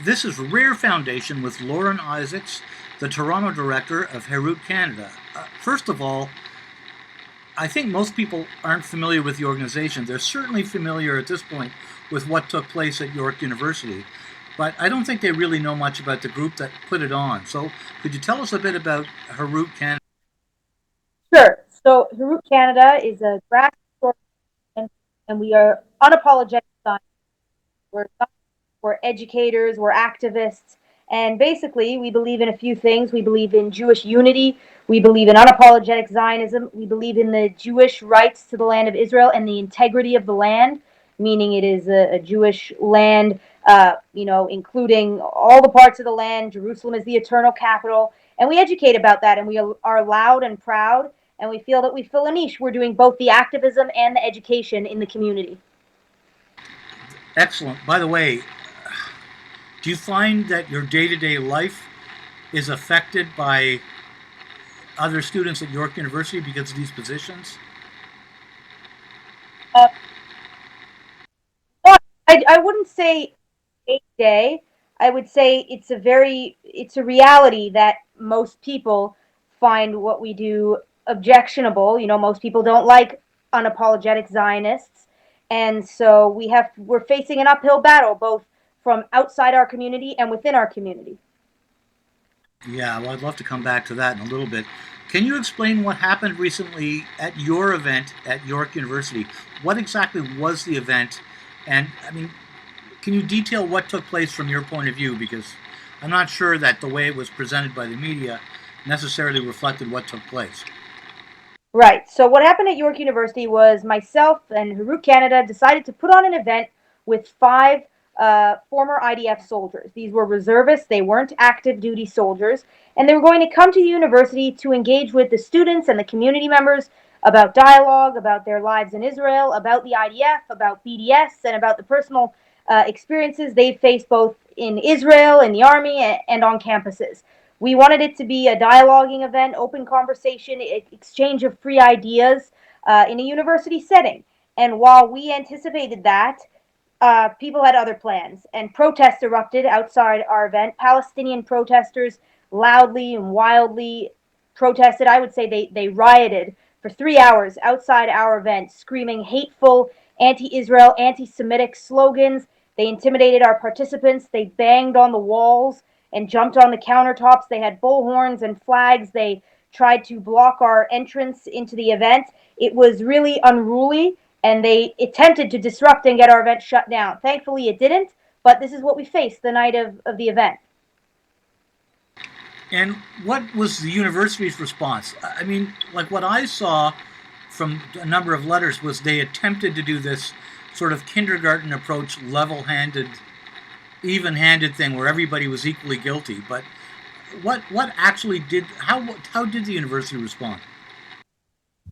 This is Rare Foundation with Lauren Isaacs, the Toronto director of Herut Canada. First of all, I think most people aren't familiar with the organization. They're certainly familiar at this point with what took place at York University, but I don't think they really know much about the group that put it on. So could you tell us a bit about Herut Canada? Sure. So Herut Canada is a grassroots organization, and we are unapologetic science. We're we're educators, we're activists, and basically we believe in a few things. We believe in Jewish unity. We believe in unapologetic Zionism. We believe in the Jewish rights to the land of Israel and the integrity of the land, meaning it is a Jewish land, including all the parts of the land. Jerusalem is the eternal capital. And we educate about that, and we are loud and proud, and we feel that we fill a niche. We're doing both the activism and the education in the community. Excellent. By the way, do you find that your day-to-day life is affected by other students at York University because of these positions? Uh, I wouldn't say day to day. I would say it's a reality that most people find what we do objectionable. Most people don't like unapologetic Zionists, and so we're facing an uphill battle both from outside our community and within our community. Yeah, well, I'd love to come back to that in a little bit. Can you explain what happened recently at your event at York University? What exactly was the event? And, I mean, can you detail what took place from your point of view? Because I'm not sure that the way it was presented by the media necessarily reflected what took place. Right. So what happened at York University was myself and Herut Canada decided to put on an event with five former IDF soldiers. These were reservists; they weren't active duty soldiers, and they were going to come to the university to engage with the students and the community members about dialogue, about their lives in Israel, about the IDF, about BDS, and about the personal experiences they've faced both in Israel, in the army, and on campuses. We wanted it to be a dialoguing event, open conversation, exchange of free ideas in a university setting. And while we anticipated that, people had other plans, and protests erupted outside our event. Palestinian protesters loudly and wildly protested. I would say they rioted for 3 hours outside our event, screaming hateful anti Israel, anti Semitic slogans. They intimidated our participants. They banged on the walls and jumped on the countertops. They had bullhorns and flags. They tried to block our entrance into the event. It was really unruly, and they attempted to disrupt and get our event shut down. Thankfully, it didn't, but this is what we faced the night of the event. And what was the university's response? I mean, like what I saw from a number of letters was they attempted to do this sort of kindergarten approach, level-handed, even-handed thing where everybody was equally guilty. But what actually did how did the university respond?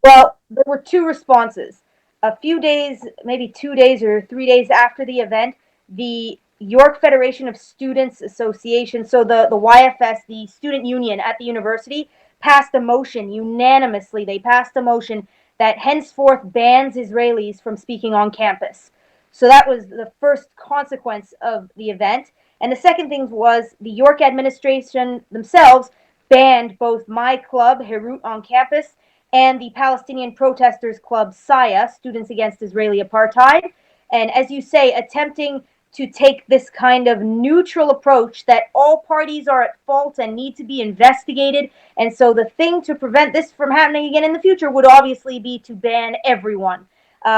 Well, there were two responses. A few days, maybe 2 days or 3 days after the event, the York Federation of Students Association, so the YFS, the student union at the university, passed a motion unanimously. They passed a motion that henceforth bans Israelis from speaking on campus. So that was the first consequence of the event. And the second thing was the York administration themselves banned both my club, Herut on Campus, and the Palestinian protesters club SIA, Students Against Israeli Apartheid. And as you say, attempting to take this kind of neutral approach that all parties are at fault and need to be investigated. And so the thing to prevent this from happening again in the future would obviously be to ban everyone,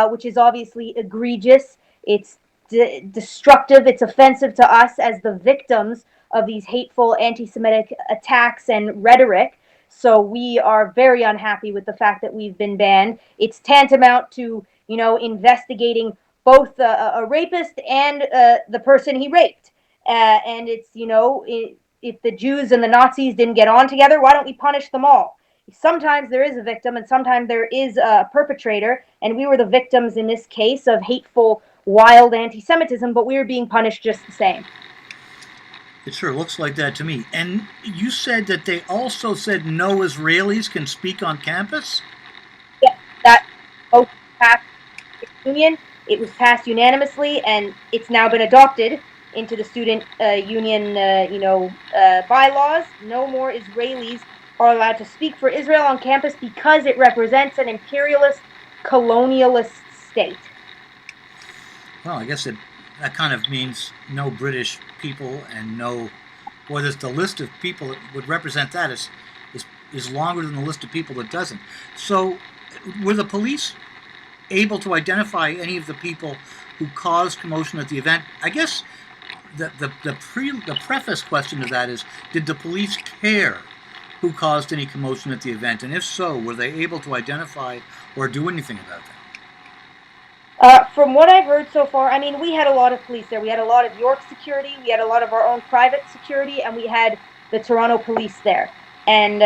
which is obviously egregious. It's destructive. It's offensive to us as the victims of these hateful anti Semitic attacks and rhetoric. So we are very unhappy with the fact that we've been banned. It's tantamount to, investigating both a rapist and the person he raped. And it's, if the Jews and the Nazis didn't get on together, why don't we punish them all? Sometimes there is a victim and sometimes there is a perpetrator. And we were the victims in this case of hateful, wild anti Semitism, but we were being punished just the same. It sure looks like that to me. And you said that they also said no Israelis can speak on campus? Yeah, that both passed the union. It was passed unanimously, and it's now been adopted into the student union, bylaws. No more Israelis are allowed to speak for Israel on campus because it represents an imperialist, colonialist state. Well, I guess that kind of means no British people and no, or there's the list of people that would represent that is longer than the list of people that doesn't. So, were the police able to identify any of the people who caused commotion at the event? I guess the preface question to that is: did the police care who caused any commotion at the event? And if so, were they able to identify or do anything about that? From what I've heard so far, I mean, we had a lot of police there. We had a lot of York security, we had a lot of our own private security, and we had the Toronto police there. And,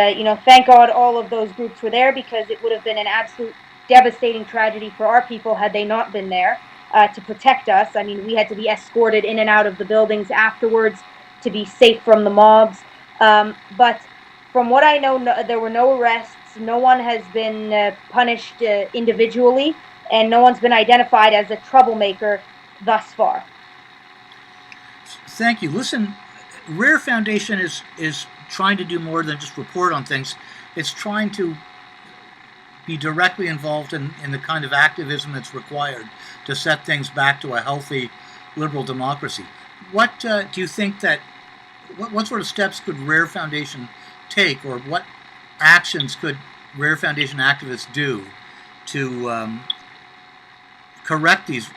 thank God all of those groups were there because it would have been an absolute devastating tragedy for our people had they not been there to protect us. I mean, we had to be escorted in and out of the buildings afterwards to be safe from the mobs. But from what I know, there were no arrests. No one has been punished individually, and no one's been identified as a troublemaker thus far. Thank you. Listen, Rare Foundation is trying to do more than just report on things. It's trying to be directly involved in the kind of activism that's required to set things back to a healthy liberal democracy. What do you think that? What sort of steps could Rare Foundation take, or what actions could Rare Foundation activists do to correct these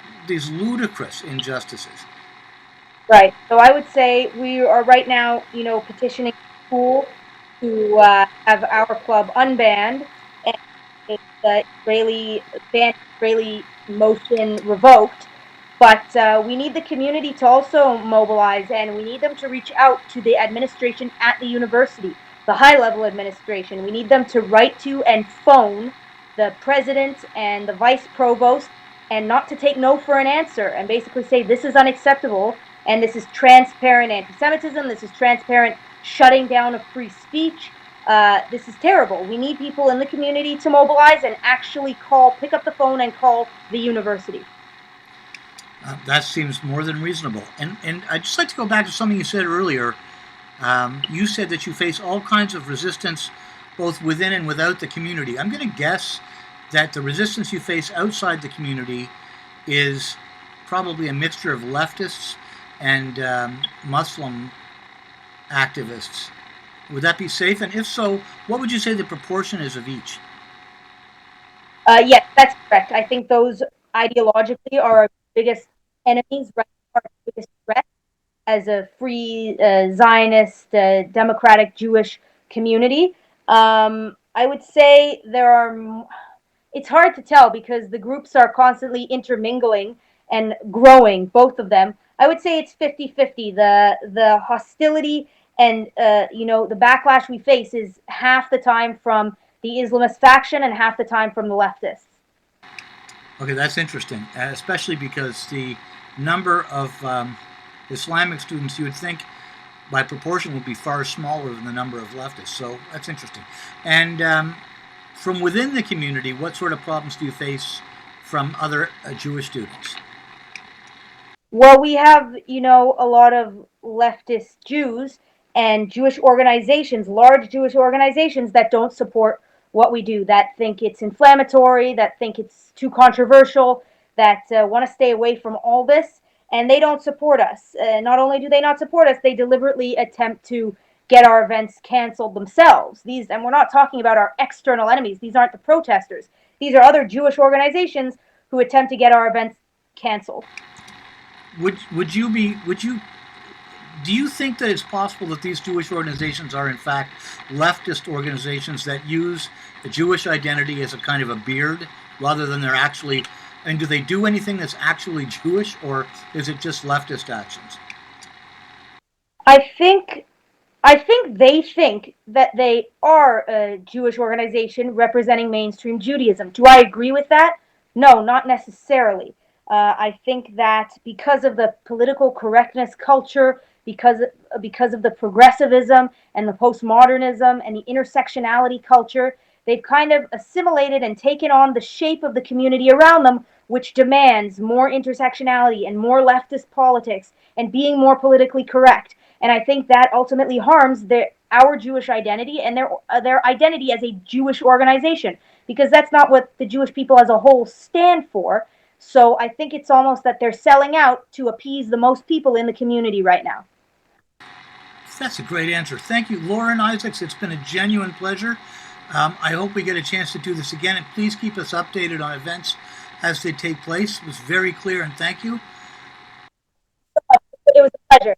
ludicrous injustices? Right. So I would say we are right now, petitioning the school to have our club unbanned and the Israeli motion revoked. But we need the community to also mobilize, and we need them to reach out to the administration at the university, the high level administration. We need them to write to and phone the president and the vice provost, and not to take no for an answer, and basically say this is unacceptable, and this is transparent anti-Semitism, this is transparent shutting down of free speech. This is terrible. We need people in the community to mobilize and actually pick up the phone and call the university. That seems more than reasonable. And I'd just like to go back to something you said earlier. You said that you face all kinds of resistance both within and without the community. I'm going to guess that the resistance you face outside the community is probably a mixture of leftists and Muslim activists. Would that be safe? And if so, what would you say the proportion is of each? Yes, that's correct. I think those ideologically are our biggest enemies, right? Our biggest threat as a free Zionist, democratic Jewish community. I would say it's hard to tell because the groups are constantly intermingling and growing, both of them. I would say it's 50-50. The hostility and the backlash we face is half the time from the Islamist faction and half the time from the leftists. Okay, that's interesting, especially because the number of Islamic students you would think by proportion would be far smaller than the number of leftists. So that's interesting. And from within the community, what sort of problems do you face from other Jewish students? Well, we have, a lot of leftist Jews and Jewish organizations, large Jewish organizations that don't support what we do, that think it's inflammatory, that think it's too controversial, that want to stay away from all this, and they don't support us. Not only do they not support us, they deliberately attempt to get our events canceled themselves. And we're not talking about our external enemies. These aren't the protesters. These are other Jewish organizations who attempt to get our events canceled. Would you do you think that it's possible that these Jewish organizations are in fact leftist organizations that use the Jewish identity as a kind of a beard rather than they're actually, and do they do anything that's actually Jewish, or is it just leftist actions? I think they think that they are a Jewish organization representing mainstream Judaism. Do I agree with that? No, not necessarily. I think that because of the political correctness culture, because of the progressivism and the postmodernism and the intersectionality culture, they've kind of assimilated and taken on the shape of the community around them which demands more intersectionality and more leftist politics and being more politically correct. And I think that ultimately harms our Jewish identity and their identity as a Jewish organization, because that's not what the Jewish people as a whole stand for. So I think it's almost that they're selling out to appease the most people in the community right now. That's a great answer. Thank you, Lauren Isaacs. It's been a genuine pleasure. I hope we get a chance to do this again, and please keep us updated on events as they take place. It was very clear, and thank you. It was a pleasure.